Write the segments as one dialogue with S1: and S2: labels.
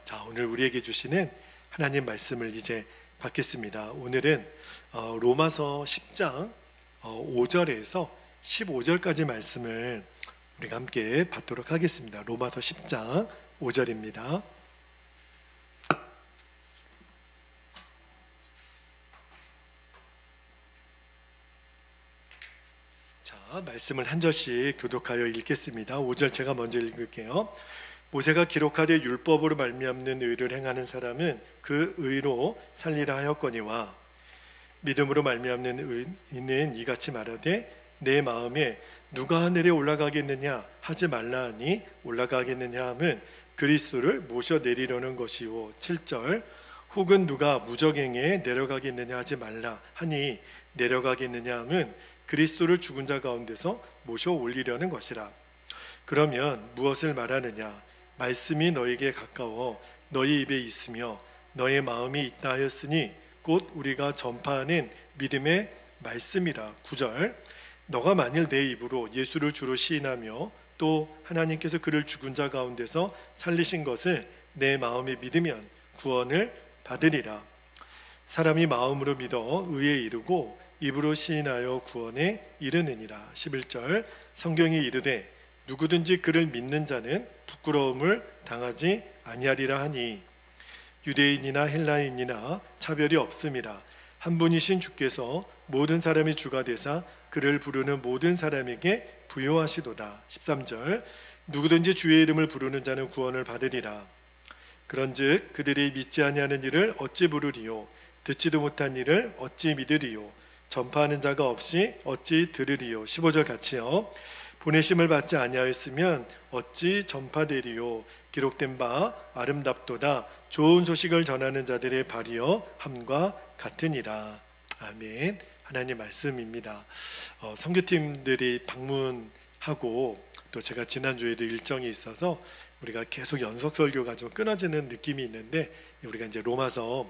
S1: 자, 오늘 우리에게 주시는 하나님 말씀을 이제 받겠습니다. 오늘은 로마서 10장 5절에서 15절까지 말씀을 우리가 함께 받도록 하겠습니다. 로마서 10장 5절입니다. 자, 말씀을 한 절씩 교독하여 읽겠습니다. 5절 제가 먼저 읽을게요. 모세가 기록하되 율법으로 말미암는 의를 행하는 사람은 그 의로 살리라 하였거니와 믿음으로 말미암는 의는 이같이 말하되 내 마음에 누가 하늘에 올라가겠느냐 하지 말라 하니 올라가겠느냐 함은 그리스도를 모셔 내리려는 것이요. 7절 혹은 누가 무적행에 내려가겠느냐 하지 말라 하니 내려가겠느냐 함은 그리스도를 죽은 자 가운데서 모셔 올리려는 것이라. 그러면 무엇을 말하느냐? 말씀이 너에게 가까워 너희 입에 있으며 너의 마음이 있다 하였으니 곧 우리가 전파하는 믿음의 말씀이라. 9절 너가 만일 내 입으로 예수를 주로 시인하며 또 하나님께서 그를 죽은 자 가운데서 살리신 것을 내 마음에 믿으면 구원을 받으리라. 사람이 마음으로 믿어 의에 이르고 입으로 시인하여 구원에 이르느니라. 11절 성경이 이르되 누구든지 그를 믿는 자는 부끄러움을 당하지 아니하리라 하니 유대인이나 헬라인이나 차별이 없음이라. 한 분이신 주께서 모든 사람이 주가 되사 그를 부르는 모든 사람에게 부요하시도다. 13절 누구든지 주의 이름을 부르는 자는 구원을 받으리라. 그런즉 그들이 믿지 아니하는 일을 어찌 부르리요 듣지도 못한 일을 어찌 믿으리요 전파하는 자가 없이 어찌 들으리요. 15절 같이요. 보내심을 받지 아니하였으면 어찌 전파되리요. 기록된 바 아름답도다 좋은 소식을 전하는 자들의 발이여 함과 같으니라. 아멘. 하나님 말씀입니다. 선교팀들이 방문하고 또 제가 지난주에도 일정이 있어서 우리가 계속 연속 설교가 좀 끊어지는 느낌이 있는데 우리가 이제 로마서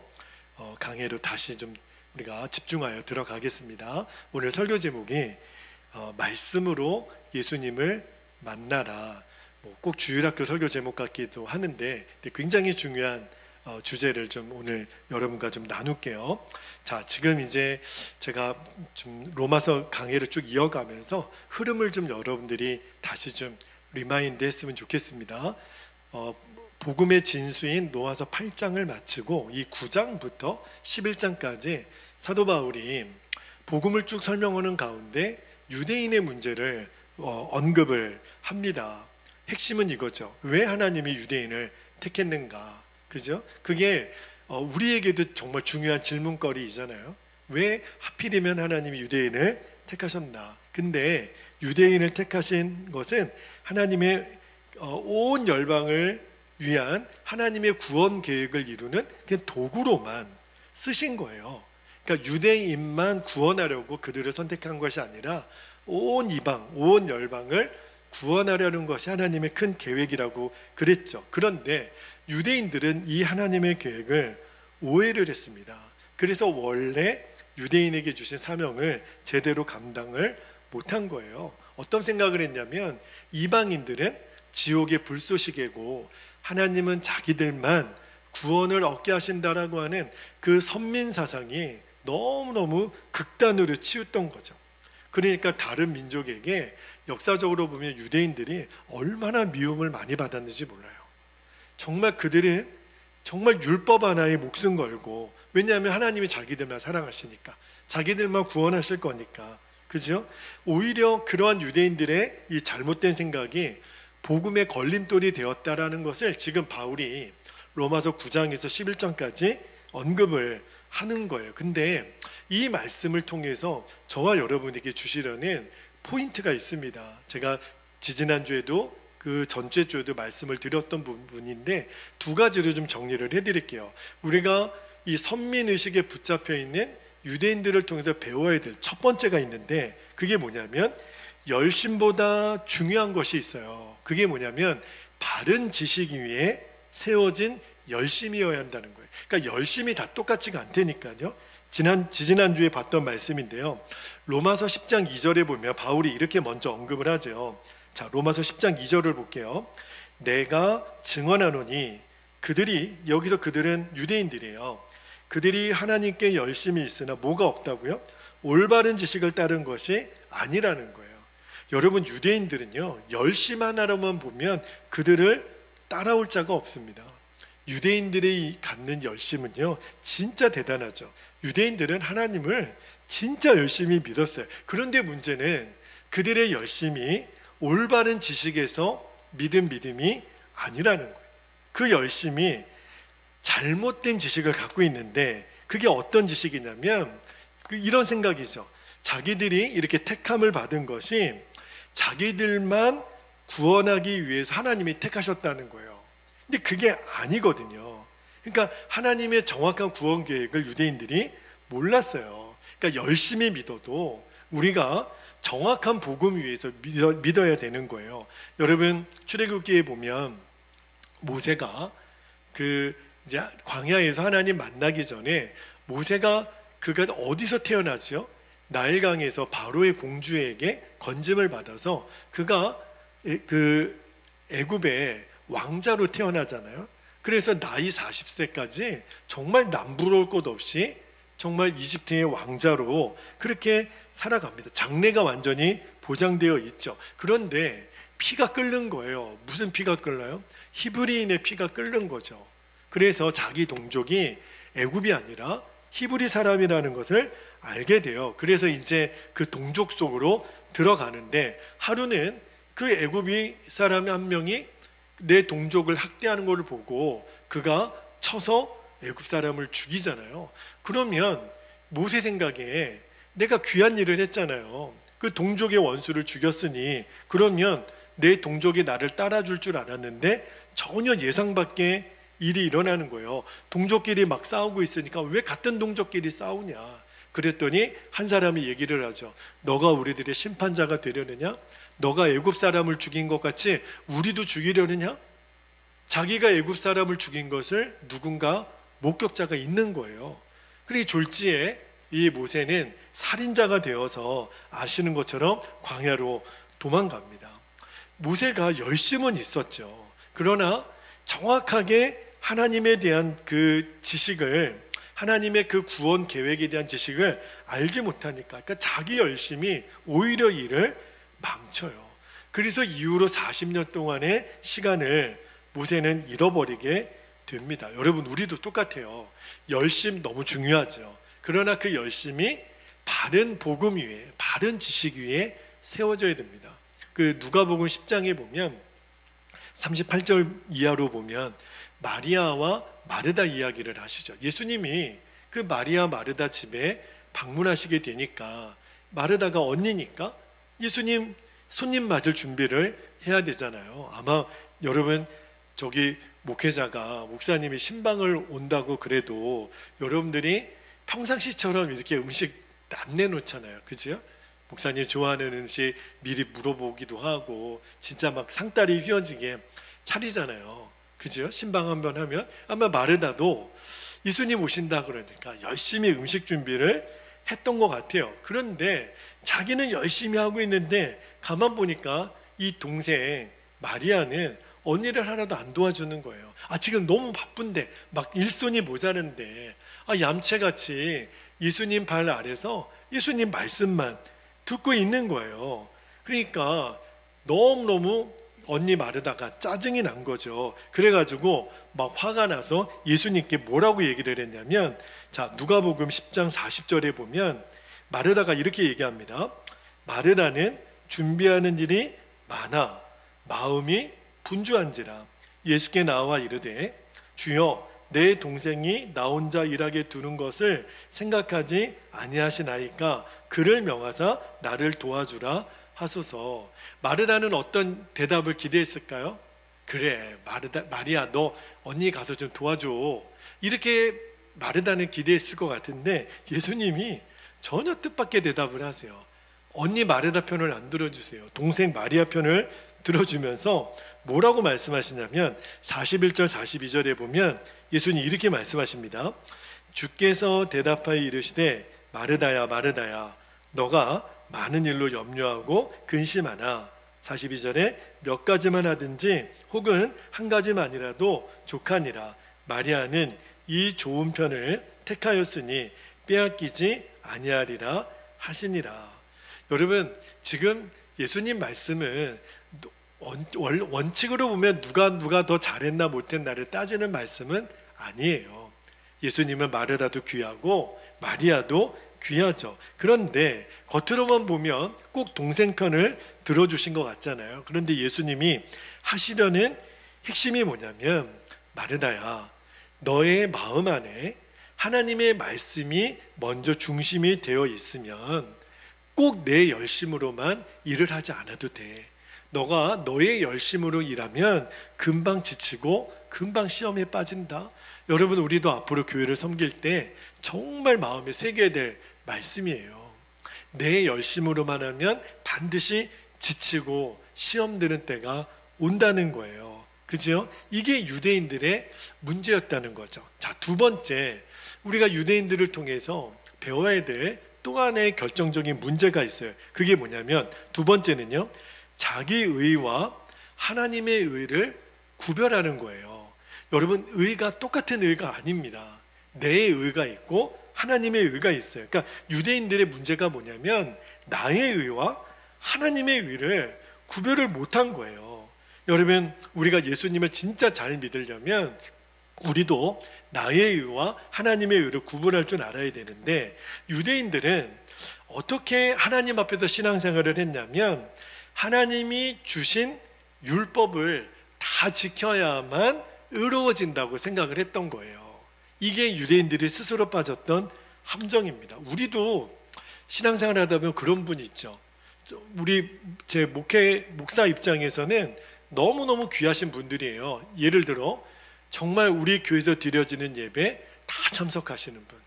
S1: 강해로 다시 좀 우리가 집중하여 들어가겠습니다. 오늘 설교 제목이 말씀으로 예수님을 만나라. 꼭 주일학교 설교 제목 같기도 하는데 굉장히 중요한 주제를 좀 오늘 여러분과 좀 나눌게요. 자, 지금 이제 제가 좀 로마서 강해를 쭉 이어가면서 흐름을 좀 여러분들이 다시 좀 리마인드 했으면 좋겠습니다. 복음의 진수인 로마서 8장을 마치고 이 9장부터 11장까지 사도 바울이 복음을 쭉 설명하는 가운데 유대인의 문제를 언급을 합니다. 핵심은 이거죠. 왜 하나님이 유대인을 택했는가? 그죠? 그게 우리에게도 정말 중요한 질문거리이잖아요. 왜 하필이면 하나님이 유대인을 택하셨나? 근데 유대인을 택하신 것은 하나님의 온 열방을 위한 하나님의 구원 계획을 이루는 그냥 도구로만 쓰신 거예요. 그러니까 유대인만 구원하려고 그들을 선택한 것이 아니라 온 이방, 온 열방을 구원하려는 것이 하나님의 큰 계획이라고 그랬죠. 그런데 유대인들은 이 하나님의 계획을 오해를 했습니다. 그래서 원래 유대인에게 주신 사명을 제대로 감당을 못한 거예요. 어떤 생각을 했냐면 이방인들은 지옥의 불쏘시개고 하나님은 자기들만 구원을 얻게 하신다라고 하는 그 선민 사상이 너무너무 극단으로 치우쳤던 거죠. 그러니까 다른 민족에게 역사적으로 보면 유대인들이 얼마나 미움을 많이 받았는지 몰라요. 정말 그들은 정말 율법 하나에 목숨 걸고, 왜냐하면 하나님이 자기들만 사랑하시니까, 자기들만 구원하실 거니까, 그죠? 오히려 그러한 유대인들의 이 잘못된 생각이 복음의 걸림돌이 되었다라는 것을 지금 바울이 로마서 9장에서 11장까지 언급을 하는 거예요. 근데 이 말씀을 통해서 저와 여러분에게 주시려는 포인트가 있습니다. 제가 지지난주에도 그 전체 주에도 말씀을 드렸던 부분인데 두 가지로 좀 정리를 해드릴게요. 우리가 이 선민의식에 붙잡혀 있는 유대인들을 통해서 배워야 될 첫 번째가 있는데 그게 뭐냐면 열심보다 중요한 것이 있어요. 그게 뭐냐면 바른 지식 위에 세워진 열심이어야 한다는 거예요. 그러니까 열심이 다 똑같지가 않다니까요. 지난주에 봤던 말씀인데요. 로마서 10장 2절에 보면 바울이 이렇게 먼저 언급을 하죠. 자, 로마서 10장 2절을 볼게요. 내가 증언하노니 그들은 유대인들이에요. 그들이 하나님께 열심히 있으나 뭐가 없다고요? 올바른 지식을 따른 것이 아니라는 거예요. 여러분, 유대인들은요, 열심 하나로만 보면 그들을 따라올 자가 없습니다. 유대인들이 갖는 열심은요, 진짜 대단하죠. 유대인들은 하나님을 진짜 열심히 믿었어요. 그런데 문제는 그들의 열심이 올바른 지식에서 믿은 믿음이 아니라는 거예요. 그 열심이 잘못된 지식을 갖고 있는데, 그게 어떤 지식이냐면 이런 생각이죠. 자기들이 이렇게 택함을 받은 것이 자기들만 구원하기 위해서 하나님이 택하셨다는 거예요. 근데 그게 아니거든요. 그러니까 하나님의 정확한 구원 계획을 유대인들이 몰랐어요. 그러니까 열심히 믿어도 우리가 정확한 복음 위에서 믿어야 되는 거예요. 여러분, 출애굽기에 보면 모세가 이제 광야에서 하나님 만나기 전에 그가 어디서 태어나죠? 나일강에서 바로의 공주에게 건짐을 받아서 그가 애굽의 왕자로 태어나잖아요. 그래서 나이 40세까지 정말 남부러울 것 없이 정말 이집트의 왕자로 그렇게 살아갑니다. 장래가 완전히 보장되어 있죠. 그런데 피가 끓는 거예요. 무슨 피가 끓나요? 히브리인의 피가 끓는 거죠. 그래서 자기 동족이 애굽이 아니라 히브리 사람이라는 것을 알게 돼요. 그래서 이제 그 동족 속으로 들어가는데, 하루는 그 애굽이 사람 한 명이 내 동족을 학대하는 것을 보고 그가 쳐서 애굽 사람을 죽이잖아요. 그러면 모세 생각에 내가 귀한 일을 했잖아요. 그 동족의 원수를 죽였으니 그러면 내 동족이 나를 따라줄 줄 알았는데 전혀 예상 밖의 일이 일어나는 거예요. 동족끼리 막 싸우고 있으니까 왜 같은 동족끼리 싸우냐. 그랬더니 한 사람이 얘기를 하죠. 너가 우리들의 심판자가 되려느냐? 너가 애굽 사람을 죽인 것 같이 우리도 죽이려느냐? 자기가 애굽 사람을 죽인 것을 누군가 목격자가 있는 거예요. 그리고 졸지에 이 모세는 살인자가 되어서 아시는 것처럼 광야로 도망갑니다. 모세가 열심은 있었죠. 그러나 정확하게 하나님에 대한 그 지식을, 하나님의 그 구원 계획에 대한 지식을 알지 못하니까, 그러니까 자기 열심이 오히려 일을 망쳐요. 그래서 이후로 40년 동안의 시간을 모세는 잃어버리게 됩니다. 여러분, 우리도 똑같아요. 열심 너무 중요하죠. 그러나 그 열심이 바른 복음 위에, 바른 지식 위에 세워져야 됩니다. 그 누가복음 10장에 보면 38절 이하로 보면 마리아와 마르다 이야기를 하시죠. 예수님이 그 마리아 마르다 집에 방문하시게 되니까 마르다가 언니니까 예수님 손님 맞을 준비를 해야 되잖아요. 아마 여러분, 저기 목사님이 신방을 온다고 그래도 여러분들이 평상시처럼 이렇게 음식 안 내놓잖아요. 그죠? 목사님 좋아하는 음식 미리 물어보기도 하고 진짜 막 상다리 휘어지게 차리잖아요. 그죠? 신방 한번 하면 아마 마르다도 예수님 오신다 그러니까 열심히 음식 준비를 했던 것 같아요. 그런데 자기는 열심히 하고 있는데 가만 보니까 이 동생 마리아는 언니를 하나도 안 도와주는 거예요. 지금 너무 바쁜데 막 일손이 모자른데 얌체같이 예수님 발 아래서 예수님 말씀만 듣고 있는 거예요. 그러니까 너무너무 언니 마르다가 짜증이 난 거죠. 그래가지고 막 화가 나서 예수님께 뭐라고 얘기를 했냐면, 자, 누가복음 10장 40절에 보면 마르다가 이렇게 얘기합니다. 마르다는 준비하는 일이 많아 마음이 분주한지라 예수께 나와 이르되 주여 내 동생이 나 혼자 일하게 두는 것을 생각하지 아니하시나이까 그를 명하사 나를 도와주라 하소서. 마르다는 어떤 대답을 기대했을까요? 그래, 마리아 너 언니 가서 좀 도와줘, 이렇게 마르다는 기대했을 것 같은데 예수님이 전혀 뜻밖의 대답을 하세요. 언니 마르다 편을 안 들어주세요. 동생 마리아 편을 들어주면서 뭐라고 말씀하시냐면 41절 42절에 보면 예수님이 이렇게 말씀하십니다. 주께서 대답하여 이르시되 마르다야 마르다야 너가 많은 일로 염려하고 근심하나 42절에 몇 가지만 하든지 혹은 한 가지만이라도 족하니라. 마리아는 이 좋은 편을 택하였으니 빼앗기지 아니하리라 하시니라. 여러분, 지금 예수님 말씀은 원칙으로 보면 누가 더 잘했나 못했나를 따지는 말씀은 아니에요. 예수님은 마르다도 귀하고 마리아도 귀하죠. 그런데 겉으로만 보면 꼭 동생 편을 들어주신 것 같잖아요. 그런데 예수님이 하시려는 핵심이 뭐냐면, 마르다야, 너의 마음 안에 하나님의 말씀이 먼저 중심이 되어 있으면 꼭 내 열심으로만 일을 하지 않아도 돼. 너가 너의 열심으로 일하면 금방 지치고 금방 시험에 빠진다. 여러분, 우리도 앞으로 교회를 섬길 때 정말 마음에 새겨야 될 말씀이에요. 내 열심으로만 하면 반드시 지치고 시험 드는 때가 온다는 거예요. 그죠? 이게 유대인들의 문제였다는 거죠. 자, 두 번째, 우리가 유대인들을 통해서 배워야 될 또 하나의 결정적인 문제가 있어요. 그게 뭐냐면, 두 번째는요, 자기 의와 하나님의 의를 구별하는 거예요. 여러분, 의가 똑같은 의가 아닙니다. 내 의가 있고 하나님의 의가 있어요. 그러니까 유대인들의 문제가 뭐냐면, 나의 의와 하나님의 의를 구별을 못한 거예요. 여러분, 우리가 예수님을 진짜 잘 믿으려면 우리도 나의 의와 하나님의 의를 구분할 줄 알아야 되는데, 유대인들은 어떻게 하나님 앞에서 신앙생활을 했냐면, 하나님이 주신 율법을 다 지켜야만 의로워진다고 생각을 했던 거예요. 이게 유대인들이 스스로 빠졌던 함정입니다. 우리도 신앙생활 하다 보면 그런 분이 있죠. 제 목사 입장에서는 너무너무 귀하신 분들이에요. 예를 들어 정말 우리 교회에서 드려지는 예배 다 참석하시는 분,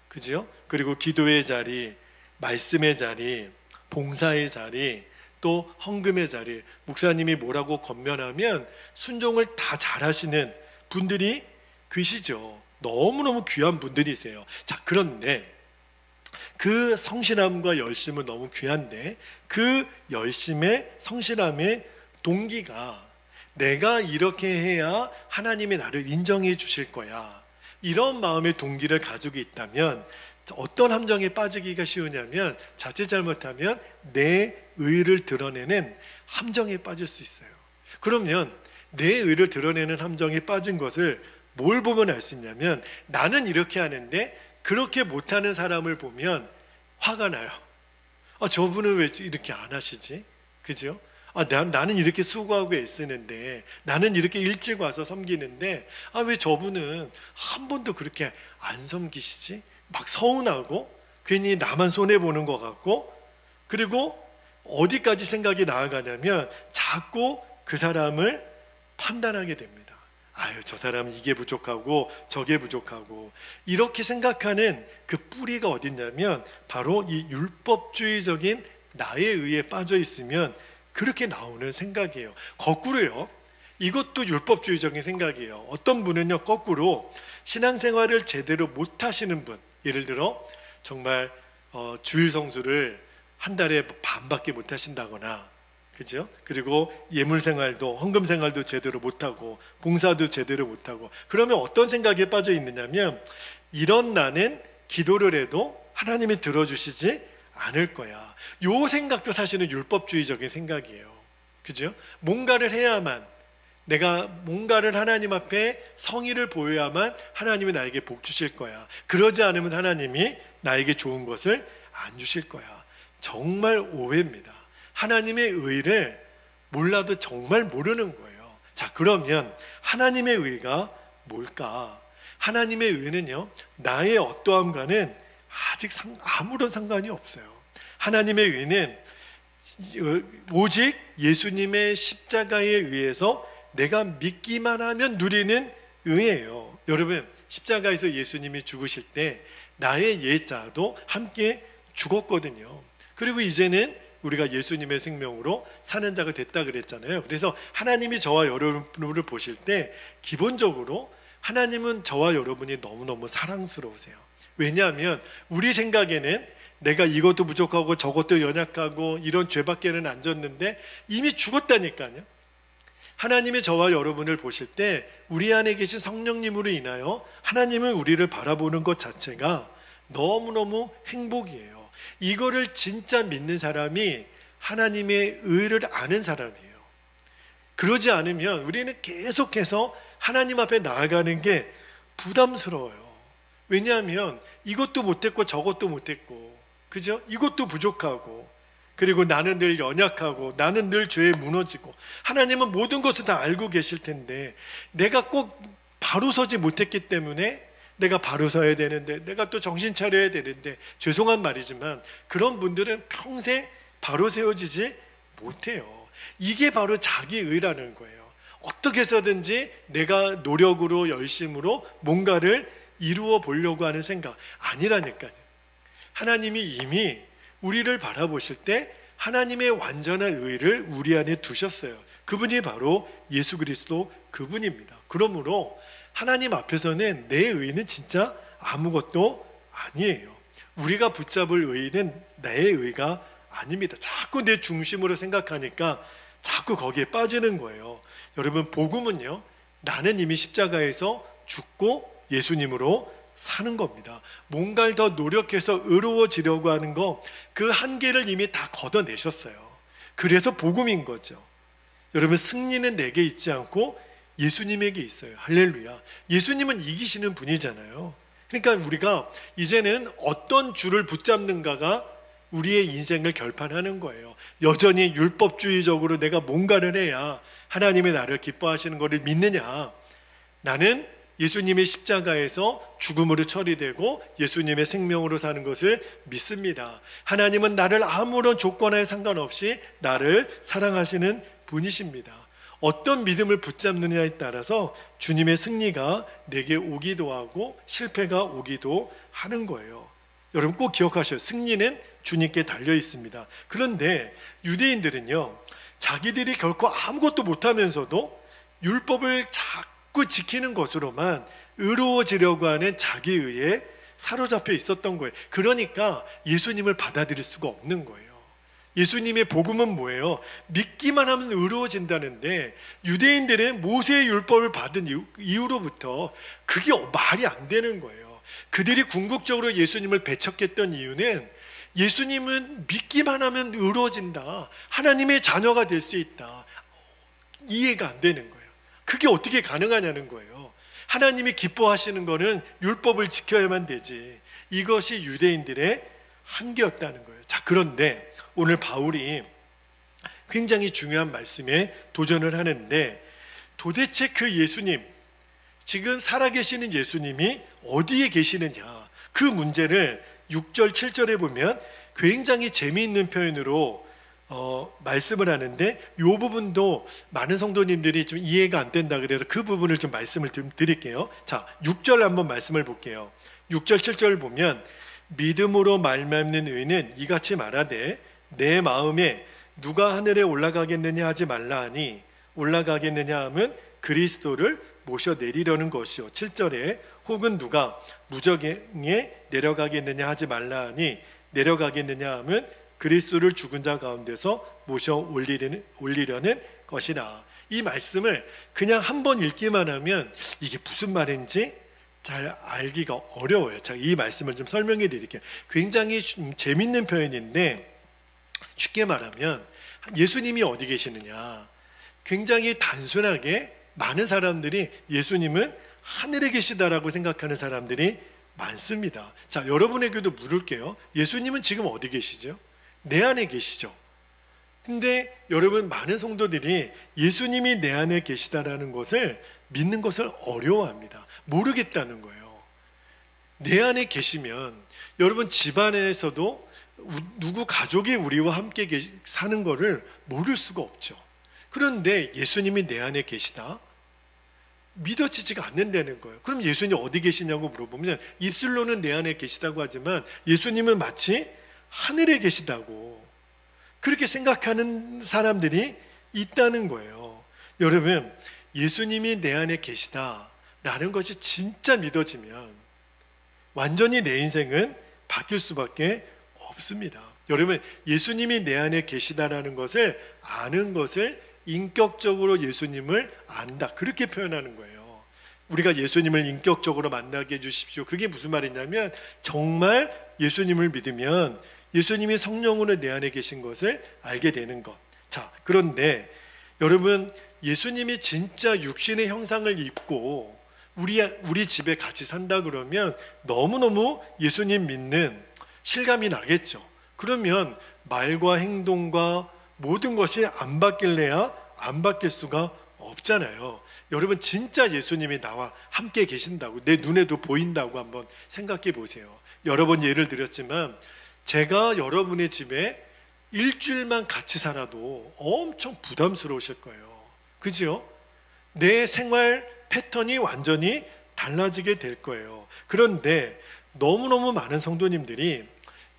S1: 그죠? 그리고 기도의 자리, 말씀의 자리, 봉사의 자리, 또 헌금의 자리, 목사님이 뭐라고 권면하면 순종을 다 잘하시는 분들이 계시죠. 너무너무 귀한 분들이세요. 자, 그런데 그 성실함과 열심은 너무 귀한데, 그 열심의 성실함의 동기가 내가 이렇게 해야 하나님이 나를 인정해 주실 거야, 이런 마음의 동기를 가지고 있다면 어떤 함정에 빠지기가 쉬우냐면, 자칫 잘못하면 내 의를 드러내는 함정에 빠질 수 있어요. 그러면 내 의를 드러내는 함정에 빠진 것을 뭘 보면 알 수 있냐면, 나는 이렇게 하는데 그렇게 못하는 사람을 보면 화가 나요. 저분은 왜 이렇게 안 하시지? 그죠? 나는 이렇게 수고하고 애쓰는데, 나는 이렇게 일찍 와서 섬기는데 왜 저분은 한 번도 그렇게 안 섬기시지? 막 서운하고 괜히 나만 손해보는 것 같고, 그리고 어디까지 생각이 나아가냐면 자꾸 그 사람을 판단하게 됩니다. 저 사람은 이게 부족하고 저게 부족하고, 이렇게 생각하는 그 뿌리가 어딨냐면 바로 이 율법주의적인 나의 의에 빠져 있으면 그렇게 나오는 생각이에요. 거꾸로요, 이것도 율법주의적인 생각이에요. 어떤 분은요, 거꾸로 신앙생활을 제대로 못 하시는 분, 예를 들어 정말 주일 성수를 한 달에 반밖에 못 하신다거나, 그죠? 그리고 예물 생활도, 헌금 생활도 제대로 못하고 봉사도 제대로 못하고, 그러면 어떤 생각에 빠져 있느냐면, 이런 나는 기도를 해도 하나님이 들어주시지 않을 거야, 요 생각도 사실은 율법주의적인 생각이에요. 그죠? 뭔가를 해야만, 내가 뭔가를 하나님 앞에 성의를 보여야만 하나님이 나에게 복 주실 거야, 그러지 않으면 하나님이 나에게 좋은 것을 안 주실 거야. 정말 오해입니다. 하나님의 의를 몰라도 정말 모르는 거예요. 자, 그러면 하나님의 의가 뭘까? 하나님의 의는요, 나의 어떠함과는 아직 아무런 상관이 없어요. 하나님의 의는 오직 예수님의 십자가에 의해서 내가 믿기만 하면 누리는 의예요. 여러분, 십자가에서 예수님이 죽으실 때 나의 옛자도 함께 죽었거든요. 그리고 이제는 우리가 예수님의 생명으로 사는 자가 됐다 그랬잖아요. 그래서 하나님이 저와 여러분을 보실 때 기본적으로 하나님은 저와 여러분이 너무너무 사랑스러우세요. 왜냐하면 우리 생각에는 내가 이것도 부족하고 저것도 연약하고 이런 죄밖에는 안 졌는데 이미 죽었다니까요. 하나님이 저와 여러분을 보실 때 우리 안에 계신 성령님으로 인하여 하나님은 우리를 바라보는 것 자체가 너무너무 행복이에요. 이거를 진짜 믿는 사람이 하나님의 의를 아는 사람이에요. 그러지 않으면 우리는 계속해서 하나님 앞에 나아가는 게 부담스러워요. 왜냐하면 이것도 못했고 저것도 못했고, 그죠? 이것도 부족하고, 그리고 나는 늘 연약하고, 나는 늘 죄에 무너지고, 하나님은 모든 것을 다 알고 계실 텐데 내가 꼭 바로 서지 못했기 때문에 내가 바로 서야 되는데, 내가 또 정신 차려야 되는데, 죄송한 말이지만 그런 분들은 평생 바로 세워지지 못해요. 이게 바로 자기의라는 거예요. 어떻게 해서든지 내가 노력으로 열심으로 뭔가를 이루어 보려고 하는 생각 아니라니까요. 하나님이 이미 우리를 바라보실 때 하나님의 완전한 의를 우리 안에 두셨어요. 그분이 바로 예수 그리스도 그분입니다. 그러므로 하나님 앞에서는 내 의는 진짜 아무것도 아니에요. 우리가 붙잡을 의는 내 의가 아닙니다. 자꾸 내 중심으로 생각하니까 자꾸 거기에 빠지는 거예요. 여러분, 복음은요, 나는 이미 십자가에서 죽고 예수님으로 사는 겁니다. 뭔가를 더 노력해서 의로워지려고 하는 거, 그 한계를 이미 다 걷어내셨어요. 그래서 복음인 거죠. 여러분, 승리는 내게 있지 않고 예수님에게 있어요. 할렐루야. 예수님은 이기시는 분이잖아요. 그러니까 우리가 이제는 어떤 줄을 붙잡는가가 우리의 인생을 결판하는 거예요. 여전히 율법주의적으로 내가 뭔가를 해야 하나님의 나를 기뻐하시는 것을 믿느냐, 나는 예수님의 십자가에서 죽음으로 처리되고 예수님의 생명으로 사는 것을 믿습니다. 하나님은 나를 아무런 조건에 상관없이 나를 사랑하시는 분이십니다. 어떤 믿음을 붙잡느냐에 따라서 주님의 승리가 내게 오기도 하고 실패가 오기도 하는 거예요. 여러분, 꼭 기억하셔요. 승리는 주님께 달려 있습니다. 그런데 유대인들은요, 자기들이 결코 아무것도 못하면서도 율법을 자꾸 지키는 것으로만 의로워지려고 하는 자기의에 사로잡혀 있었던 거예요. 그러니까 예수님을 받아들일 수가 없는 거예요. 예수님의 복음은 뭐예요? 믿기만 하면 의로워진다는데, 유대인들은 모세의 율법을 받은 이후로부터 그게 말이 안 되는 거예요. 그들이 궁극적으로 예수님을 배척했던 이유는, 예수님은 믿기만 하면 의로워진다, 하나님의 자녀가 될 수 있다, 이해가 안 되는 거예요. 그게 어떻게 가능하냐는 거예요. 하나님이 기뻐하시는 거는 율법을 지켜야만 되지. 이것이 유대인들의 한계였다는 거예요. 자, 그런데 오늘 바울이 굉장히 중요한 말씀에 도전을 하는데, 도대체 그 예수님, 지금 살아계시는 예수님이 어디에 계시느냐, 그 문제를 6절 7절에 보면 굉장히 재미있는 표현으로 말씀을 하는데, 이 부분도 많은 성도님들이 좀 이해가 안 된다 그래서 그 부분을 좀 말씀을 좀 드릴게요. 자, 6절 한번 말씀을 볼게요. 6절 7절을 보면, 믿음으로 말미암는 의는 이같이 말하되 내 마음에 누가 하늘에 올라가겠느냐 하지 말라 하니, 올라가겠느냐 하면 그리스도를 모셔 내리려는 것이요. 7절에 혹은 누가 무저갱에 내려가겠느냐 하지 말라 하니, 내려가겠느냐 하면 그리스도를 죽은 자 가운데서 모셔 올리려는 것이라. 이 말씀을 그냥 한번 읽기만 하면 이게 무슨 말인지 잘 알기가 어려워요. 자, 이 말씀을 좀 설명해 드릴게요. 굉장히 재밌는 표현인데, 쉽게 말하면 예수님이 어디 계시느냐, 굉장히 단순하게 많은 사람들이 예수님은 하늘에 계시다라고 생각하는 사람들이 많습니다. 자, 여러분에게도 물을게요. 예수님은 지금 어디 계시죠? 내 안에 계시죠? 근데 여러분, 많은 성도들이 예수님이 내 안에 계시다라는 것을 믿는 것을 어려워합니다. 모르겠다는 거예요. 내 안에 계시면 여러분, 집안에서도 누구 가족이 우리와 함께 사는 것을 모를 수가 없죠. 그런데 예수님이 내 안에 계시다? 믿어지지가 않는다는 거예요. 그럼 예수님 어디 계시냐고 물어보면, 입술로는 내 안에 계시다고 하지만 예수님은 마치 하늘에 계시다고 그렇게 생각하는 사람들이 있다는 거예요. 여러분, 예수님이 내 안에 계시다라는 것이 진짜 믿어지면 완전히 내 인생은 바뀔 수밖에 없습니다. 여러분, 예수님이 내 안에 계시다라는 것을 아는 것을 인격적으로 예수님을 안다, 그렇게 표현하는 거예요. 우리가 예수님을 인격적으로 만나게 해주십시오. 그게 무슨 말이냐면 정말 예수님을 믿으면 예수님이 성령으로 내 안에 계신 것을 알게 되는 것. 자, 그런데 여러분, 예수님이 진짜 육신의 형상을 입고 우리 집에 같이 산다 그러면 너무너무 예수님 믿는 실감이 나겠죠. 그러면 말과 행동과 모든 것이 안 바뀔래야 안 바뀔 수가 없잖아요. 여러분, 진짜 예수님이 나와 함께 계신다고, 내 눈에도 보인다고 한번 생각해 보세요. 여러 번 예를 들었지만 제가 여러분의 집에 일주일만 같이 살아도 엄청 부담스러우실 거예요. 그죠? 내 생활 패턴이 완전히 달라지게 될 거예요. 그런데 너무너무 많은 성도님들이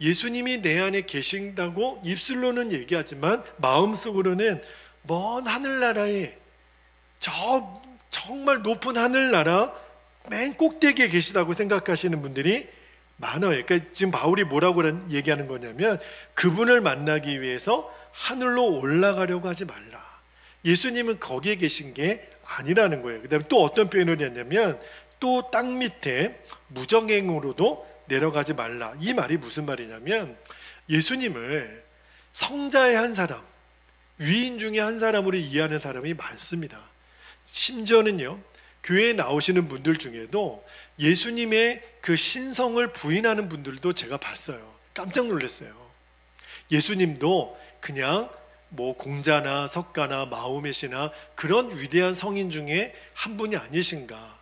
S1: 예수님이 내 안에 계신다고 입술로는 얘기하지만 마음속으로는 먼 하늘나라에, 정말 높은 하늘나라 맨 꼭대기에 계시다고 생각하시는 분들이 많아요. 그러니까 지금 바울이 뭐라고 얘기하는 거냐면 그분을 만나기 위해서 하늘로 올라가려고 하지 말라. 예수님은 거기에 계신 게 아니라는 거예요. 그 다음에 또 어떤 표현을 했냐면 또 땅 밑에 무정행으로도 내려가지 말라. 이 말이 무슨 말이냐면 예수님을 성자의 한 사람, 위인 중에 한 사람으로 이해하는 사람이 많습니다. 심지어는요, 교회에 나오시는 분들 중에도 예수님의 그 신성을 부인하는 분들도 제가 봤어요. 깜짝 놀랐어요. 예수님도 그냥 뭐 공자나 석가나 마호메시나 그런 위대한 성인 중에 한 분이 아니신가.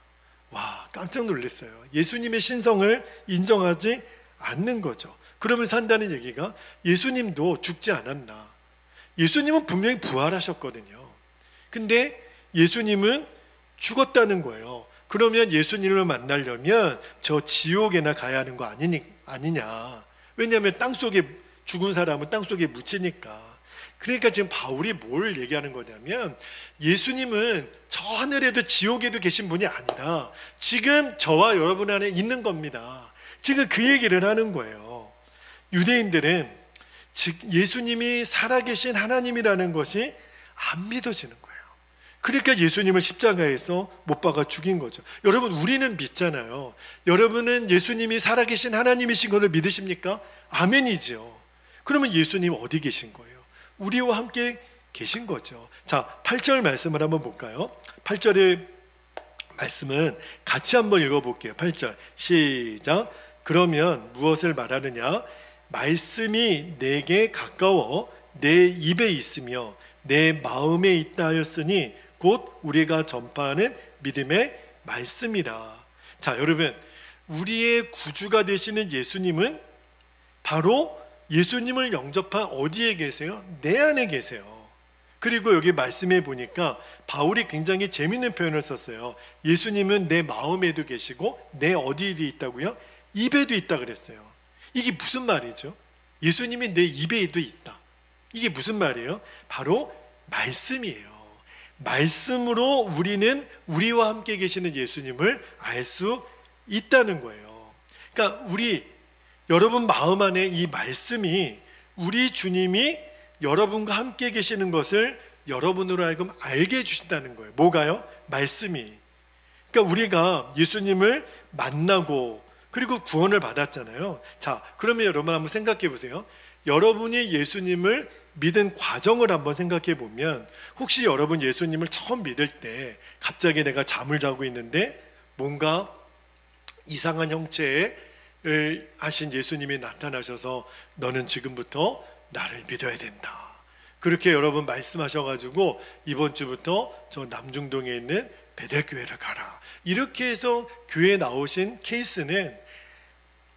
S1: 와, 깜짝 놀랐어요. 예수님의 신성을 인정하지 않는 거죠. 그러면서 한다는 얘기가 예수님도 죽지 않았나. 예수님은 분명히 부활하셨거든요. 근데 예수님은 죽었다는 거예요. 그러면 예수님을 만나려면 저 지옥에나 가야 하는 거 아니냐. 왜냐하면 땅속에 죽은 사람은 땅속에 묻히니까. 그러니까 지금 바울이 뭘 얘기하는 거냐면 예수님은 저 하늘에도 지옥에도 계신 분이 아니라 지금 저와 여러분 안에 있는 겁니다. 지금 그 얘기를 하는 거예요. 유대인들은 즉 예수님이 살아계신 하나님이라는 것이 안 믿어지는 거예요. 그러니까 예수님을 십자가에서 못 박아 죽인 거죠. 여러분, 우리는 믿잖아요. 여러분은 예수님이 살아계신 하나님이신 것을 믿으십니까? 아멘이죠. 그러면 예수님 어디 계신 거예요? 우리와 함께 계신 거죠. 자, 8절 말씀을 한번 볼까요? 8절의 말씀은 같이 한번 읽어볼게요. 8절 시작. 그러면 무엇을 말하느냐? 말씀이 내게 가까워 내 입에 있으며 내 마음에 있다 하였으니 곧 우리가 전파하는 믿음의 말씀이라. 자, 여러분, 우리의 구주가 되시는 예수님은 바로 예수님을 영접한 어디에 계세요? 내 안에 계세요. 그리고 여기 말씀해 보니까 바울이 굉장히 재밌는 표현을 썼어요. 예수님은 내 마음에도 계시고 내 어디에 있다고요? 입에도 있다 그랬어요. 이게 무슨 말이죠? 예수님이 내 입에도 있다. 이게 무슨 말이에요? 바로 말씀이에요. 말씀으로 우리는 우리와 함께 계시는 예수님을 알 수 있다는 거예요. 그러니까 여러분 마음 안에 이 말씀이 우리 주님이 여러분과 함께 계시는 것을 여러분으로 하여금 알게 해주신다는 거예요. 뭐가요? 말씀이. 그러니까 우리가 예수님을 만나고 그리고 구원을 받았잖아요. 자, 그러면 여러분 한번 생각해 보세요. 여러분이 예수님을 믿은 과정을 한번 생각해 보면 혹시 여러분 예수님을 처음 믿을 때 갑자기 내가 잠을 자고 있는데 뭔가 이상한 형체를 하신 예수님이 나타나셔서 너는 지금부터 나를 믿어야 된다. 그렇게 여러분 말씀하셔가지고 이번 주부터 저 남중동에 있는 베델교회를 가라. 이렇게 해서 교회에 나오신 케이스는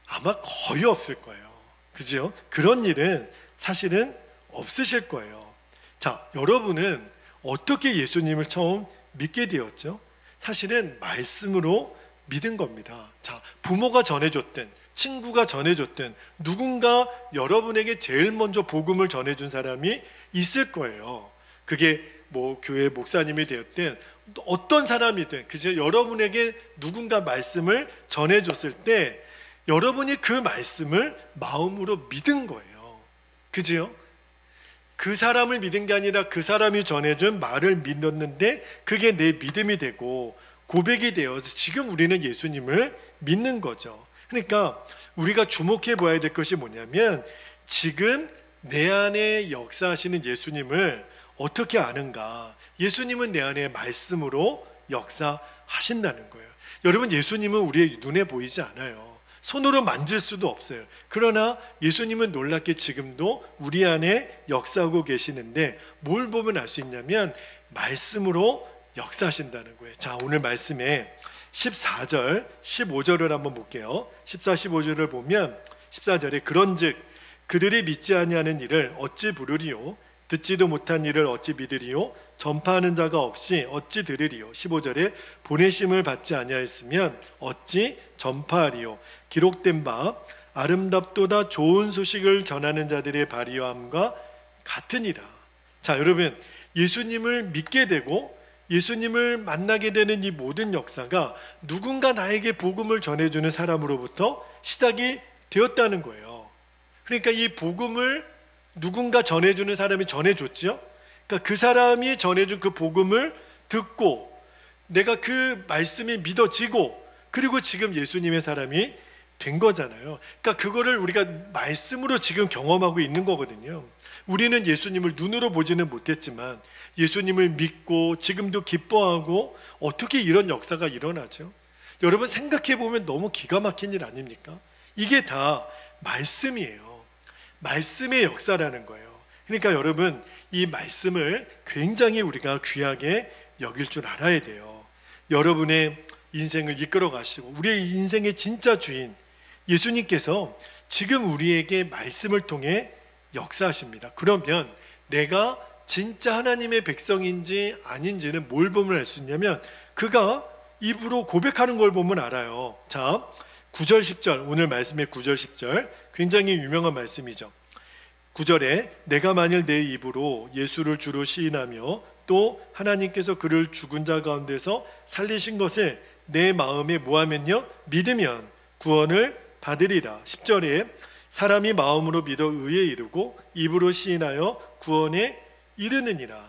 S1: 아마 거의 없을 거예요. 그죠? 그런 일은 사실은 없으실 거예요. 자, 여러분은 어떻게 예수님을 처음 믿게 되었죠? 사실은 말씀으로 믿은 겁니다. 자, 부모가 전해줬든 친구가 전해줬든 누군가 여러분에게 제일 먼저 복음을 전해준 사람이 있을 거예요. 그게 뭐 교회 목사님이 되었든 어떤 사람이든 그죠? 여러분에게 누군가 말씀을 전해줬을 때 여러분이 그 말씀을 마음으로 믿은 거예요. 그죠? 그 사람을 믿은 게 아니라 그 사람이 전해준 말을 믿었는데 그게 내 믿음이 되고 고백이 되어서 지금 우리는 예수님을 믿는 거죠. 그러니까 우리가 주목해 봐야 될 것이 뭐냐면 지금 내 안에 역사하시는 예수님을 어떻게 아는가. 예수님은 내 안에 말씀으로 역사하신다는 거예요. 여러분, 예수님은 우리의 눈에 보이지 않아요. 손으로 만질 수도 없어요. 그러나 예수님은 놀랍게 지금도 우리 안에 역사하고 계시는데 뭘 보면 알 수 있냐면 말씀으로 역사하신다는 거예요. 자, 오늘 말씀에 14절, 15절을 한번 볼게요. 14, 15절을 보면 14절에 그런즉 그들이 믿지 아니하는 일을 어찌 부르리요? 듣지도 못한 일을 어찌 믿으리요? 전파하는 자가 없이 어찌 들으리요? 15절에 보내심을 받지 아니하였으면 어찌 전파하리요? 기록된 바 아름답도다 좋은 소식을 전하는 자들의 발휘함과 같으니라. 자, 여러분, 예수님을 믿게 되고 예수님을 만나게 되는 이 모든 역사가 누군가 나에게 복음을 전해주는 사람으로부터 시작이 되었다는 거예요. 그러니까 이 복음을 누군가 전해주는 사람이 전해줬죠. 그러니까 그 사람이 전해준 그 복음을 듣고 내가 그 말씀이 믿어지고 그리고 지금 예수님의 사람이 된 거잖아요. 그러니까 그거를 우리가 말씀으로 지금 경험하고 있는 거거든요. 우리는 예수님을 눈으로 보지는 못했지만 예수님을 믿고 지금도 기뻐하고 어떻게 이런 역사가 일어나죠? 여러분, 생각해 보면 너무 기가 막힌 일 아닙니까? 이게 다 말씀이에요. 말씀의 역사라는 거예요. 그러니까 여러분, 이 말씀을 굉장히 우리가 귀하게 여길 줄 알아야 돼요. 여러분의 인생을 이끌어 가시고 우리의 인생의 진짜 주인 예수님께서 지금 우리에게 말씀을 통해 역사하십니다. 그러면 내가 진짜 하나님의 백성인지 아닌지는 뭘 보면 알 수 있냐면 그가 입으로 고백하는 걸 보면 알아요. 자, 9절 10절, 오늘 말씀의 9절 10절 굉장히 유명한 말씀이죠. 9절에 내가 만일 내 입으로 예수를 주로 시인하며 또 하나님께서 그를 죽은 자 가운데서 살리신 것을 내 마음에 뭐하면요? 믿으면 구원을 받으리라. 10절에 사람이 마음으로 믿어 의에 이르고 입으로 시인하여 구원에 이르느니라.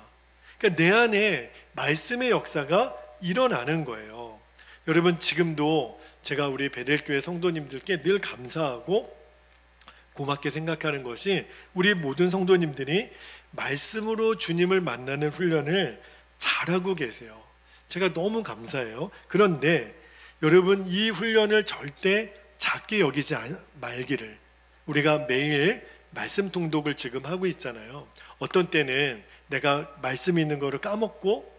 S1: 그러니까 내 안에 말씀의 역사가 일어나는 거예요. 여러분, 지금도 제가 우리 베델교회 성도님들께 늘 감사하고 고맙게 생각하는 것이 우리 모든 성도님들이 말씀으로 주님을 만나는 훈련을 잘하고 계세요. 제가 너무 감사해요. 그런데 여러분, 이 훈련을 절대 작게 여기지 말기를. 우리가 매일 말씀 통독을 지금 하고 있잖아요. 어떤 때는 내가 말씀 있는 거를 까먹고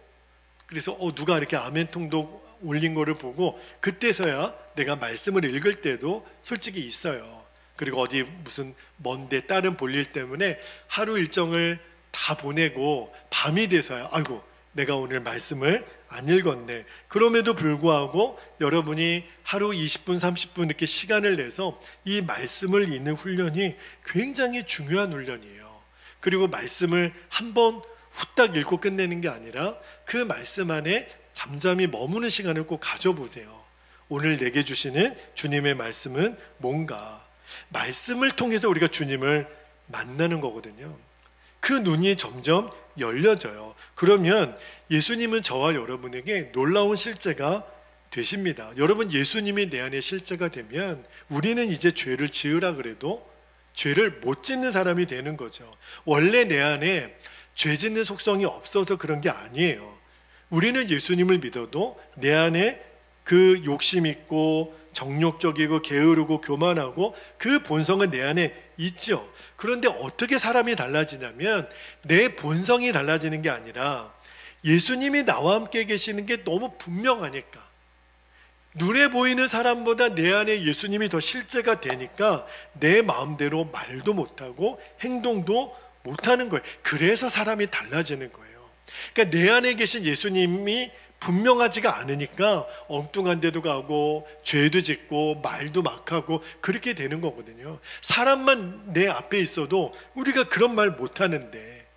S1: 그래서 누가 이렇게 아멘 통독 올린 거를 보고 그때서야 내가 말씀을 읽을 때도 솔직히 있어요. 그리고 어디 무슨 먼데 다른 볼일 때문에 하루 일정을 다 보내고 밤이 돼서야 아이고 내가 오늘 말씀을 안 읽었네. 그럼에도 불구하고 여러분이 하루 20분 30분 이렇게 시간을 내서 이 말씀을 읽는 훈련이 굉장히 중요한 훈련이에요. 그리고 말씀을 한번 후딱 읽고 끝내는 게 아니라 그 말씀 안에 잠잠히 머무는 시간을 꼭 가져보세요. 오늘 내게 주시는 주님의 말씀은 뭔가. 말씀을 통해서 우리가 주님을 만나는 거거든요. 그 눈이 점점 열려져요. 그러면 예수님은 저와 여러분에게 놀라운 실제가 되십니다. 여러분, 예수님이 내 안에 실제가 되면 우리는 이제 죄를 지으라 그래도 죄를 못 짓는 사람이 되는 거죠. 원래 내 안에 죄 짓는 속성이 없어서 그런 게 아니에요. 우리는 예수님을 믿어도 내 안에 그 욕심 있고 정욕적이고 게으르고 교만하고 그 본성은 내 안에 있죠. 그런데 어떻게 사람이 달라지냐면 내 본성이 달라지는 게 아니라 예수님이 나와 함께 계시는 게 너무 분명하니까, 눈에 보이는 사람보다 내 안에 예수님이 더 실제가 되니까 내 마음대로 말도 못하고 행동도 못하는 거예요. 그래서 사람이 달라지는 거예요. 그러니까 내 안에 계신 예수님이 분명하지가 않으니까 엉뚱한 데도 가고 죄도 짓고 말도 막 하고 그렇게 되는 거거든요. 사람만 내 앞에 있어도 우리가 그런 말 못하는데,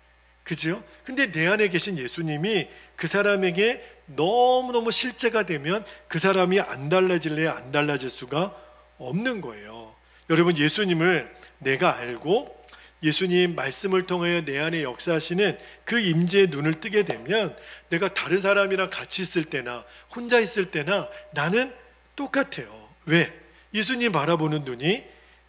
S1: 그죠? 근데 내 안에 계신 예수님이 그 사람에게 너무너무 실제가 되면 그 사람이 안 달라질래 안 달라질 수가 없는 거예요. 여러분, 예수님을 내가 알고 예수님 말씀을 통하여 내 안에 역사하시는 그 임재의 눈을 뜨게 되면 내가 다른 사람이랑 같이 있을 때나 혼자 있을 때나 나는 똑같아요. 왜? 예수님 바라보는 눈이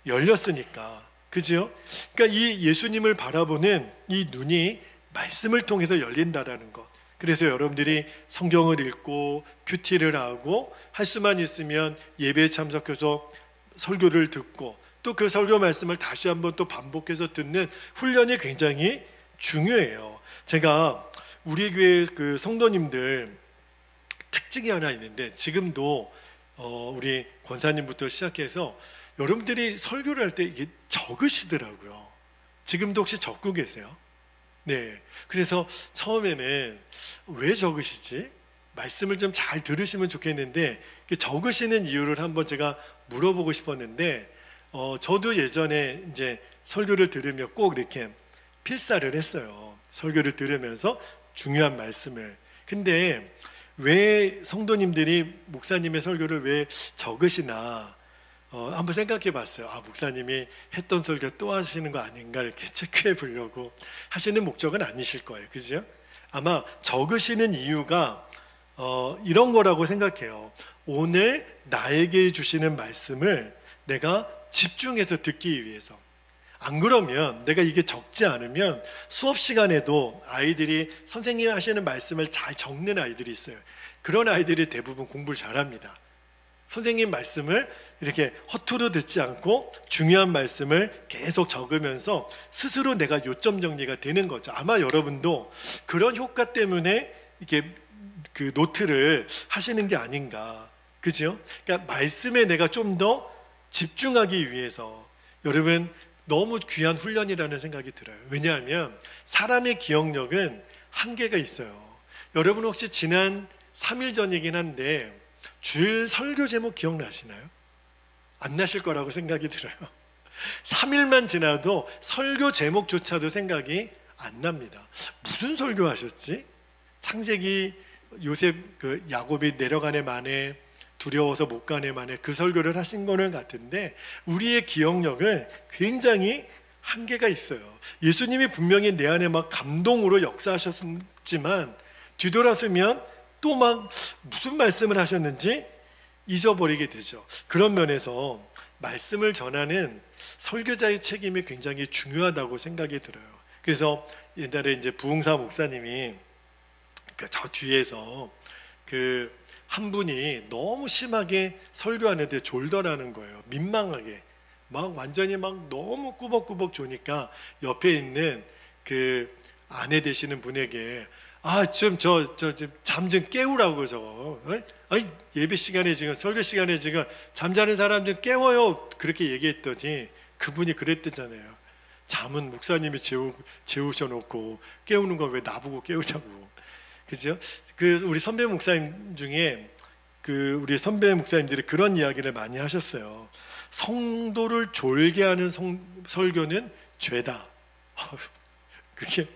S1: 열렸으니까. 그죠? 그러니까 이 예수님을 바라보는 이 눈이 말씀을 통해서 열린다라는 것. 그래서 여러분들이 성경을 읽고 큐티를 하고 할 수만 있으면 예배에 참석해서 설교를 듣고 또 그 설교 말씀을 다시 한번 또 반복해서 듣는 훈련이 굉장히 중요해요. 제가 우리 교회 그 성도님들 특징이 하나 있는데 지금도 우리 권사님부터 시작해서 여러분들이 설교를 할 때 이게 적으시더라고요. 지금도 혹시 적고 계세요? 네. 그래서 처음에는 왜 적으시지? 말씀을 좀 잘 들으시면 좋겠는데 적으시는 이유를 한번 제가 물어보고 싶었는데 저도 예전에 이제 설교를 들으며 꼭 이렇게 필사를 했어요. 설교를 들으면서 중요한 말씀을. 근데 왜 성도님들이 목사님의 설교를 왜 적으시나 한번 생각해 봤어요. 목사님이 했던 설교 또 하시는 거 아닌가 이렇게 체크해 보려고 하시는 목적은 아니실 거예요. 그죠? 아마 적으시는 이유가 이런 거라고 생각해요. 오늘 나에게 주시는 말씀을 내가 집중해서 듣기 위해서. 안 그러면 내가 이게 적지 않으면 수업 시간에도 아이들이 선생님이 하시는 말씀을 잘 적는 아이들이 있어요. 그런 아이들이 대부분 공부를 잘합니다. 선생님 말씀을 이렇게 허투루 듣지 않고 중요한 말씀을 계속 적으면서 스스로 내가 요점 정리가 되는 거죠. 아마 여러분도 그런 효과 때문에 이렇게 그 노트를 하시는 게 아닌가. 그죠? 그러니까 말씀에 내가 좀 더 집중하기 위해서 여러분 너무 귀한 훈련이라는 생각이 들어요. 왜냐하면 사람의 기억력은 한계가 있어요. 여러분 혹시 지난 3일 전이긴 한데 주일 설교 제목 기억나시나요? 안 나실 거라고 생각이 들어요. 3일만 지나도 설교 제목조차도 생각이 안 납니다. 무슨 설교 하셨지? 창세기 요셉 그 야곱이 내려가네 만에 두려워서 못 가네 만에 그 설교를 하신 거는 같은데 우리의 기억력은 굉장히 한계가 있어요. 예수님이 분명히 내 안에 막 감동으로 역사하셨지만 뒤돌아서면 또 막 무슨 말씀을 하셨는지 잊어버리게 되죠. 그런 면에서 말씀을 전하는 설교자의 책임이 굉장히 중요하다고 생각이 들어요. 그래서 옛날에 이제 부흥사 목사님이 저 뒤에서 그 한 분이 너무 심하게 설교하는데 졸더라는 거예요. 민망하게 막 완전히 막 너무 꾸벅꾸벅 조니까 옆에 있는 그 아내 되시는 분에게 좀 잠 좀 깨우라고 저거. 아니 예배 시간에 지금 설교 시간에 지금 잠자는 사람 좀 깨워요. 그렇게 얘기했더니 그분이 그랬대잖아요. 잠은 목사님이 재우셔놓고 깨우는 거 왜 나보고 깨우자고. 그죠? 그 우리 선배 목사님 중에 그 우리 선배 목사님들이 그런 이야기를 많이 하셨어요. 성도를 졸게 하는 설교는 죄다. 그게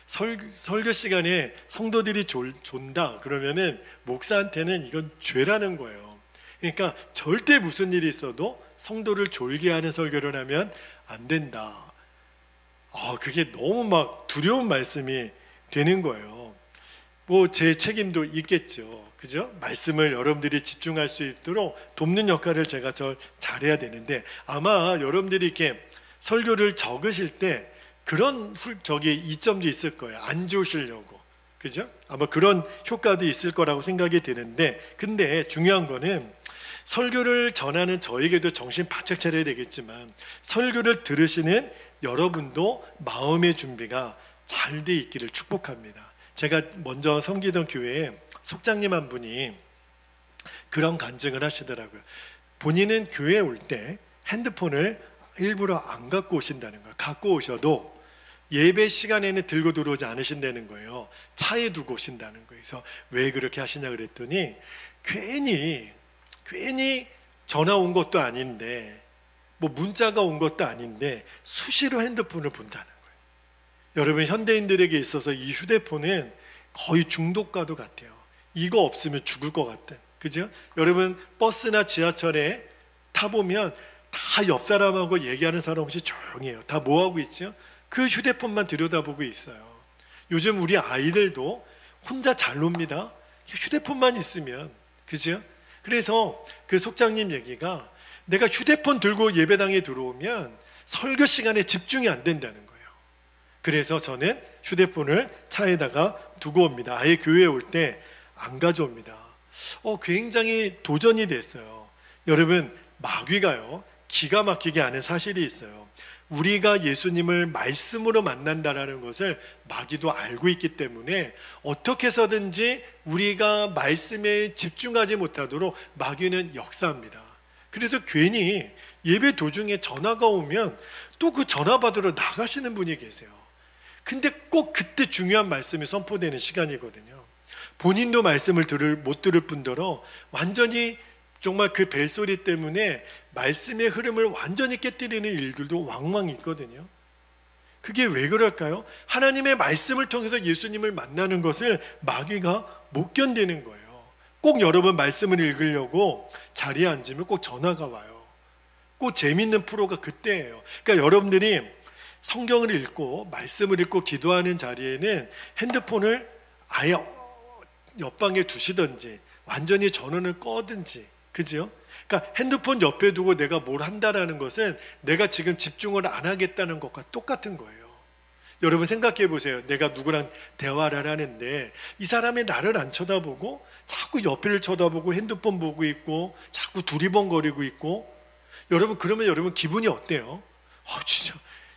S1: 설교 시간에 성도들이 존다 그러면은 목사한테는 이건 죄라는 거예요. 그러니까 절대 무슨 일이 있어도 성도를 졸게 하는 설교를 하면 안 된다. 그게 너무 막 두려운 말씀이 되는 거예요. 뭐 제 책임도 있겠죠. 그죠? 말씀을 여러분들이 집중할 수 있도록 돕는 역할을 제가 잘해야 되는데 아마 여러분들이 이렇게 설교를 적으실 때 그런 이점도 있을 거예요. 안 좋으시려고. 그죠? 아마 그런 효과도 있을 거라고 생각이 되는데 근데 중요한 거는 설교를 전하는 저에게도 정신 바짝 차려야 되겠지만 설교를 들으시는 여러분도 마음의 준비가 잘 돼 있기를 축복합니다. 제가 먼저 섬기던 교회에 속장님 한 분이 그런 간증을 하시더라고요. 본인은 교회에 올 때 핸드폰을 일부러 안 갖고 오신다는 거예요. 갖고 오셔도 예배 시간에는 들고 들어오지 않으신다는 거예요. 차에 두고 오신다는 거예요. 그래서 왜 그렇게 하시냐 그랬더니 괜히 전화 온 것도 아닌데 뭐 문자가 온 것도 아닌데 수시로 핸드폰을 본다는 거예요. 여러분 현대인들에게 있어서 이 휴대폰은 거의 중독과도 같아요. 이거 없으면 죽을 것 같은. 그죠? 여러분 버스나 지하철에 타보면 다 옆 사람하고 얘기하는 사람 없이 조용히 해요. 다 뭐 하고 있죠? 그 휴대폰만 들여다보고 있어요. 요즘 우리 아이들도 혼자 잘 놉니다. 휴대폰만 있으면. 그죠? 그래서 그 속장님 얘기가 내가 휴대폰 들고 예배당에 들어오면 설교 시간에 집중이 안 된다는 거예요. 그래서 저는 휴대폰을 차에다가 두고 옵니다. 아예 교회에 올 때 안 가져옵니다. 굉장히 도전이 됐어요. 여러분, 마귀가요, 기가 막히게 아는 사실이 있어요. 우리가 예수님을 말씀으로 만난다라는 것을 마귀도 알고 있기 때문에 어떻게 해서든지 우리가 말씀에 집중하지 못하도록 마귀는 역사합니다. 그래서 괜히 예배 도중에 전화가 오면 또 그 전화 받으러 나가시는 분이 계세요. 근데 꼭 그때 중요한 말씀이 선포되는 시간이거든요. 본인도 말씀을 못 들을 뿐더러 완전히 정말 그 벨소리 때문에 말씀의 흐름을 완전히 깨뜨리는 일들도 왕왕 있거든요. 그게 왜 그럴까요? 하나님의 말씀을 통해서 예수님을 만나는 것을 마귀가 못 견디는 거예요. 꼭 여러분 말씀을 읽으려고 자리에 앉으면 꼭 전화가 와요. 꼭 재밌는 프로가 그때예요. 그러니까 여러분들이 성경을 읽고 말씀을 읽고 기도하는 자리에는 핸드폰을 아예 옆방에 두시든지 완전히 전원을 꺼든지, 그죠? 그러니까 핸드폰 옆에 두고 내가 뭘 한다라는 것은 내가 지금 집중을 안 하겠다는 것과 똑같은 거예요. 여러분 생각해 보세요. 내가 누구랑 대화를 하는데 이 사람이 나를 안 쳐다보고 자꾸 옆을 쳐다보고 핸드폰 보고 있고 자꾸 두리번거리고 있고, 여러분 그러면 여러분 기분이 어때요? 진짜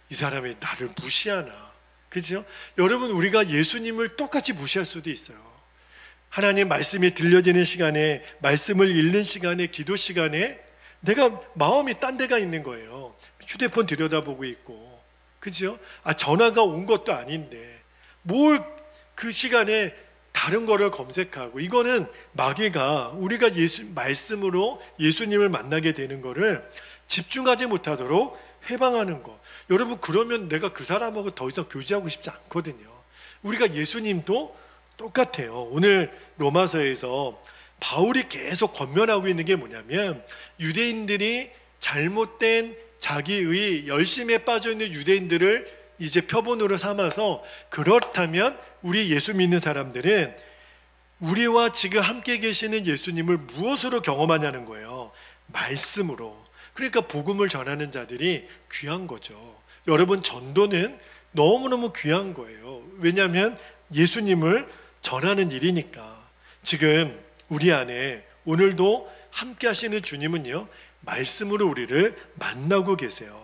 S1: 이 사람이 나를 무시하나, 그죠? 여러분, 우리가 예수님을 똑같이 무시할 수도 있어요. 하나님 말씀이 들려지는 시간에, 말씀을 읽는 시간에, 기도 시간에 내가 마음이 딴 데가 있는 거예요. 휴대폰 들여다보고 있고, 그죠? 전화가 온 것도 아닌데 뭘 그 시간에 다른 거를 검색하고, 이거는 마귀가 우리가 말씀으로 예수님을 만나게 되는 거를 집중하지 못하도록 회방하는 거. 여러분, 그러면 내가 그 사람하고 더 이상 교제하고 싶지 않거든요. 우리가 예수님도 똑같아요. 오늘 로마서에서 바울이 계속 권면하고 있는 게 뭐냐면, 유대인들이 잘못된 자기의 열심에 빠져있는 유대인들을 이제 표본으로 삼아서, 그렇다면 우리 예수 믿는 사람들은 우리와 지금 함께 계시는 예수님을 무엇으로 경험하냐는 거예요. 말씀으로. 그러니까 복음을 전하는 자들이 귀한 거죠. 여러분, 전도는 너무너무 귀한 거예요. 왜냐하면 예수님을 전하는 일이니까. 지금 우리 안에 오늘도 함께 하시는 주님은요, 말씀으로 우리를 만나고 계세요.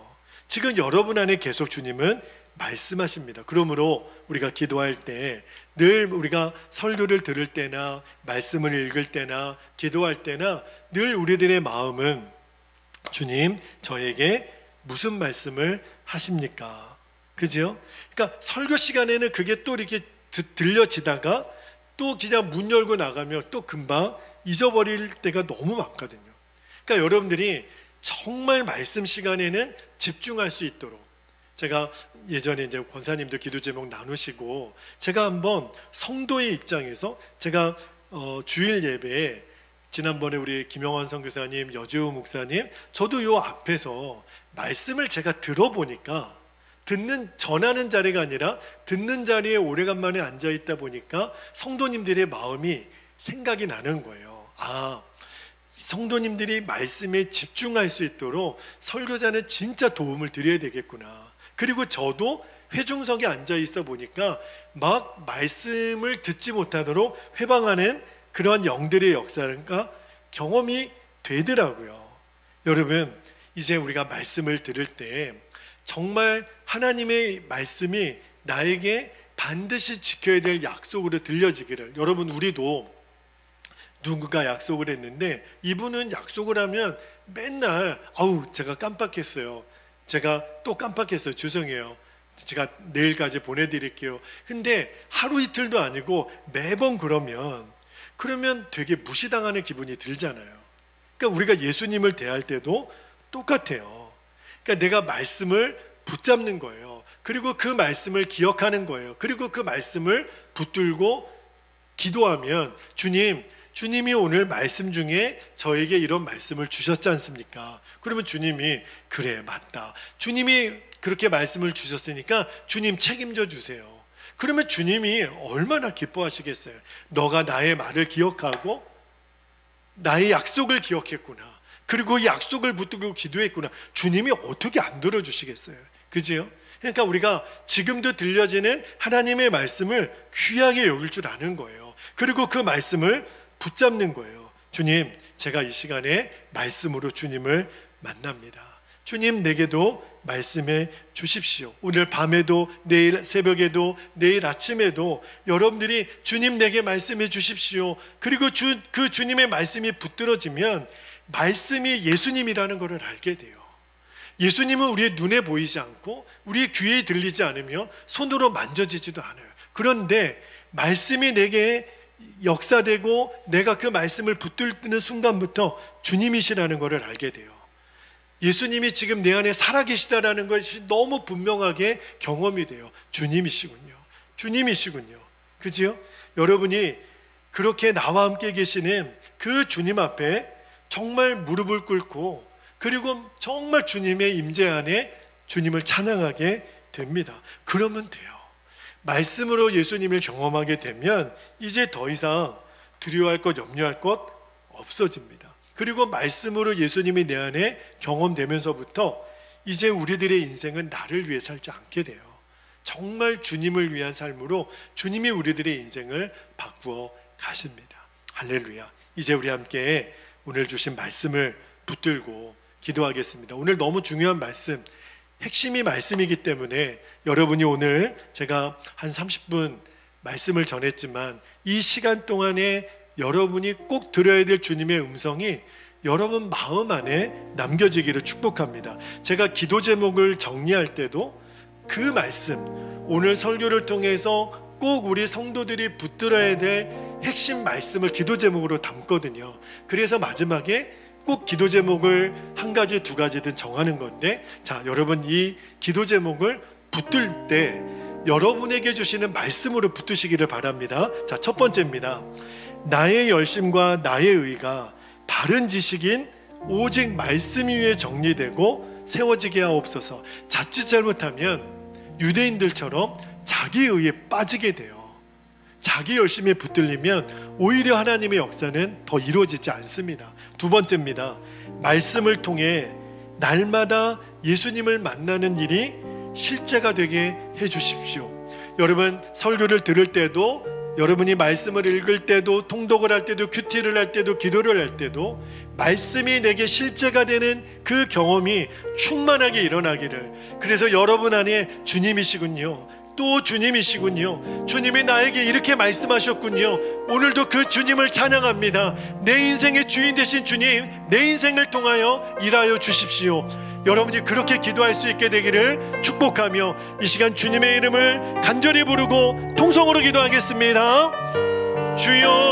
S1: 지금 여러분 안에 계속 주님은 말씀하십니다. 그러므로 우리가 기도할 때, 늘 우리가 설교를 들을 때나 말씀을 읽을 때나 기도할 때나 늘 우리들의 마음은, 주님, 저에게 무슨 말씀을 하십니까? 그죠? 그러니까 설교 시간에는 그게 또 이렇게 들려지다가 또 그냥 문 열고 나가면 또 금방 잊어버릴 때가 너무 많거든요. 그러니까 여러분들이 정말 말씀 시간에는 집중할 수 있도록, 제가 예전에 이제 권사님들 기도 제목 나누시고, 제가 한번 성도의 입장에서 제가 주일 예배에 지난번에 우리 김영환 선교사님, 여지호 목사님, 저도 요 앞에서 말씀을 제가 들어보니까, 전하는 자리가 아니라 듣는 자리에 오래간만에 앉아있다 보니까 성도님들의 마음이 생각이 나는 거예요. 성도님들이 말씀에 집중할 수 있도록 설교자는 진짜 도움을 드려야 되겠구나. 그리고 저도 회중석에 앉아있어 보니까 막 말씀을 듣지 못하도록 회방하는 그런 영들의 역사가 경험이 되더라고요. 여러분, 이제 우리가 말씀을 들을 때 정말 하나님의 말씀이 나에게 반드시 지켜야 될 약속으로 들려지기를. 여러분, 우리도 누군가 약속을 했는데 이분은 약속을 하면 맨날 제가 깜빡했어요. 제가 또 깜빡했어요. 죄송해요. 제가 내일까지 보내드릴게요. 근데 하루 이틀도 아니고 매번 그러면 되게 무시당하는 기분이 들잖아요. 그러니까 우리가 예수님을 대할 때도 똑같아요. 그러니까 내가 말씀을 붙잡는 거예요. 그리고 그 말씀을 기억하는 거예요. 그리고 그 말씀을 붙들고 기도하면, 주님이 오늘 말씀 중에 저에게 이런 말씀을 주셨지 않습니까? 그러면 주님이, 그래, 맞다. 주님이 그렇게 말씀을 주셨으니까 주님 책임져 주세요. 그러면 주님이 얼마나 기뻐하시겠어요. 너가 나의 말을 기억하고 나의 약속을 기억했구나, 그리고 이 약속을 붙들고 기도했구나. 주님이 어떻게 안 들어주시겠어요. 그지요? 그러니까 우리가 지금도 들려지는 하나님의 말씀을 귀하게 여길 줄 아는 거예요. 그리고 그 말씀을 붙잡는 거예요. 주님, 제가 이 시간에 말씀으로 주님을 만납니다. 주님, 내게도 말씀해 주십시오. 오늘 밤에도, 내일 새벽에도, 내일 아침에도 여러분들이 주님 내게 말씀해 주십시오. 그리고 그 주님의 말씀이 붙들어지면 말씀이 예수님이라는 것을 알게 돼요. 예수님은 우리의 눈에 보이지 않고 우리의 귀에 들리지 않으며 손으로 만져지지도 않아요. 그런데 말씀이 내게 역사되고 내가 그 말씀을 붙들는 순간부터 주님이시라는 것을 알게 돼요. 예수님이 지금 내 안에 살아계시다라는 것이 너무 분명하게 경험이 돼요. 주님이시군요. 주님이시군요. 그지요? 여러분이 그렇게 나와 함께 계시는 그 주님 앞에 정말 무릎을 꿇고, 그리고 정말 주님의 임재 안에 주님을 찬양하게 됩니다. 그러면 돼요. 말씀으로 예수님을 경험하게 되면 이제 더 이상 두려워할 것, 염려할 것 없어집니다. 그리고 말씀으로 예수님이 내 안에 경험되면서부터 이제 우리들의 인생은 나를 위해 살지 않게 돼요. 정말 주님을 위한 삶으로 주님이 우리들의 인생을 바꾸어 가십니다. 할렐루야. 이제 우리 함께 오늘 주신 말씀을 붙들고 기도하겠습니다. 오늘 너무 중요한 말씀, 핵심이 말씀이기 때문에 여러분이 오늘 제가 한 30분 말씀을 전했지만 이 시간 동안에 여러분이 꼭 들어야 될 주님의 음성이 여러분 마음 안에 남겨지기를 축복합니다. 제가 기도 제목을 정리할 때도 그 말씀, 오늘 설교를 통해서 꼭 우리 성도들이 붙들어야 될 핵심 말씀을 기도 제목으로 담거든요. 그래서 마지막에 꼭 기도 제목을 한 가지, 두 가지든 정하는 건데, 자, 여러분 이 기도 제목을 붙들 때 여러분에게 주시는 말씀으로 붙드시기를 바랍니다. 자, 첫 번째입니다. 나의 열심과 나의 의가 바른 지식인 오직 말씀 위에 정리되고 세워지게 하옵소서. 자칫 잘못하면 유대인들처럼 자기 의에 빠지게 돼요. 자기 열심에 붙들리면 오히려 하나님의 역사는 더 이루어지지 않습니다. 두 번째입니다. 말씀을 통해 날마다 예수님을 만나는 일이 실제가 되게 해주십시오. 여러분 설교를 들을 때도, 여러분이 말씀을 읽을 때도, 통독을 할 때도, 큐티를 할 때도, 기도를 할 때도 말씀이 내게 실제가 되는 그 경험이 충만하게 일어나기를. 그래서 여러분 안에 주님이시군요, 또 주님이시군요, 주님이 나에게 이렇게 말씀하셨군요. 오늘도 그 주님을 찬양합니다. 내 인생의 주인 되신 주님, 내 인생을 통하여 일하여 주십시오. 여러분이 그렇게 기도할 수 있게 되기를 축복하며 이 시간 주님의 이름을 간절히 부르고 통성으로 기도하겠습니다. 주여